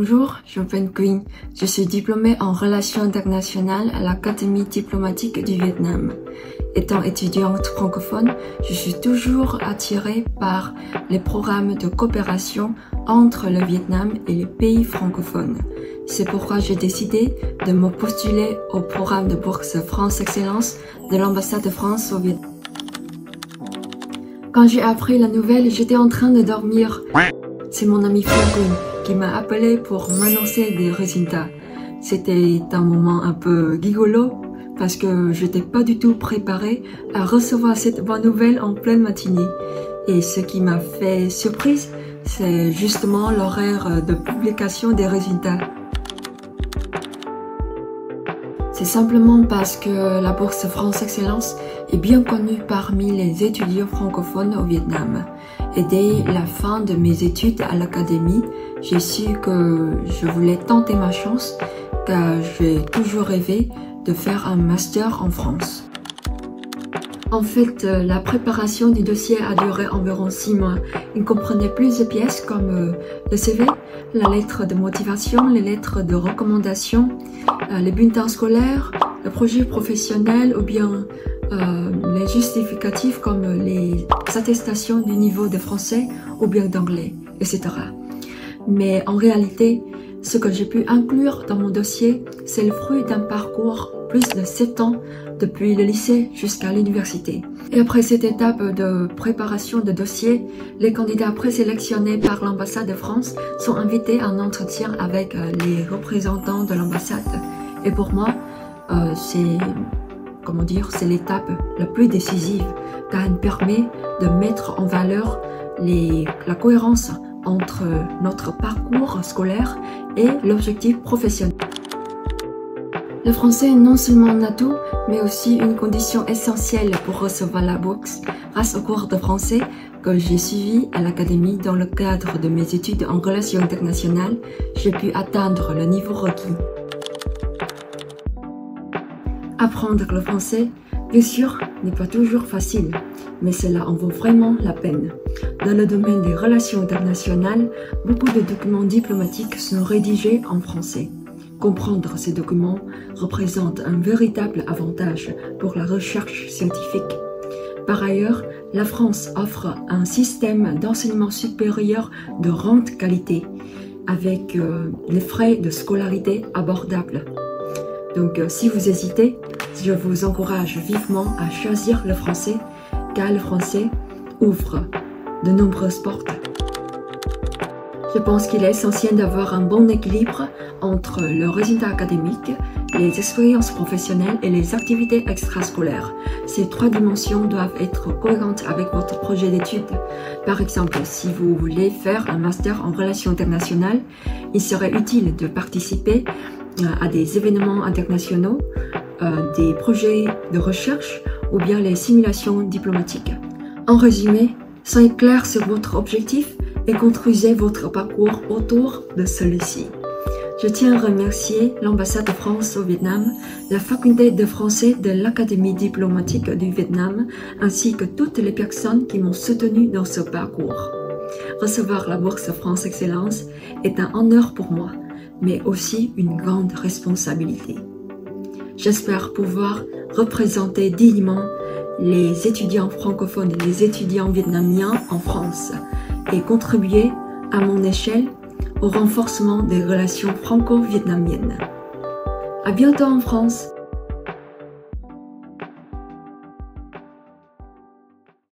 Bonjour, je m'appelle Queen. Je suis diplômée en relations internationales à l'Académie diplomatique du Vietnam. Étant étudiante francophone, je suis toujours attirée par les programmes de coopération entre le Vietnam et les pays francophones. C'est pourquoi j'ai décidé de me postuler au programme de bourse France Excellence de l'ambassade de France au Vietnam. Quand j'ai appris la nouvelle, j'étais en train de dormir. C'est mon ami Francoine qui m'a appelé pour m'annoncer des résultats. C'était un moment un peu rigolo parce que je n'étais pas du tout préparée à recevoir cette bonne nouvelle en pleine matinée. Et ce qui m'a fait surprise, c'est justement l'horaire de publication des résultats. C'est simplement parce que la bourse France Excellence est bien connue parmi les étudiants francophones au Vietnam. Et dès la fin de mes études à l'académie, j'ai su que je voulais tenter ma chance car j'ai toujours rêvé de faire un master en France. En fait, la préparation du dossier a duré environ 6 mois. Il comprenait plusieurs pièces comme le CV, la lettre de motivation, les lettres de recommandation, les bulletins scolaires, le projet professionnel ou bien les justificatifs comme les attestations du niveau de français ou bien d'anglais, etc. Mais en réalité, ce que j'ai pu inclure dans mon dossier, c'est le fruit d'un parcours plus de 7 ans depuis le lycée jusqu'à l'université. Et après cette étape de préparation de dossier, les candidats présélectionnés par l'ambassade de France sont invités à un entretien avec les représentants de l'ambassade. Et pour moi, c'est l'étape la plus décisive car elle permet de mettre en valeur la cohérence entre notre parcours scolaire et l'objectif professionnel. Le français est non seulement un atout, mais aussi une condition essentielle pour recevoir la bourse grâce au cours de français que j'ai suivi à l'académie dans le cadre de mes études en relations internationales. J'ai pu atteindre le niveau requis. Apprendre le français, bien sûr, n'est pas toujours facile, mais cela en vaut vraiment la peine. Dans le domaine des relations internationales, beaucoup de documents diplomatiques sont rédigés en français. Comprendre ces documents représente un véritable avantage pour la recherche scientifique. Par ailleurs, la France offre un système d'enseignement supérieur de grande qualité, avec les frais de scolarité abordables. Donc, si vous hésitez, je vous encourage vivement à choisir le français, car le français ouvre de nombreuses portes. Je pense qu'il est essentiel d'avoir un bon équilibre entre le résultat académique, les expériences professionnelles et les activités extrascolaires. Ces 3 dimensions doivent être cohérentes avec votre projet d'études. Par exemple, si vous voulez faire un master en relations internationales, il serait utile de participer à des événements internationaux, des projets de recherche ou bien les simulations diplomatiques. En résumé, soyez clair sur votre objectif et construisez votre parcours autour de celui-ci. Je tiens à remercier l'ambassade de France au Vietnam, la faculté de français de l'Académie diplomatique du Vietnam, ainsi que toutes les personnes qui m'ont soutenu dans ce parcours. Recevoir la bourse France Excellence est un honneur pour moi, mais aussi une grande responsabilité. J'espère pouvoir représenter dignement les étudiants francophones et les étudiants vietnamiens en France et contribuer à mon échelle au renforcement des relations franco-vietnamiennes. À bientôt en France!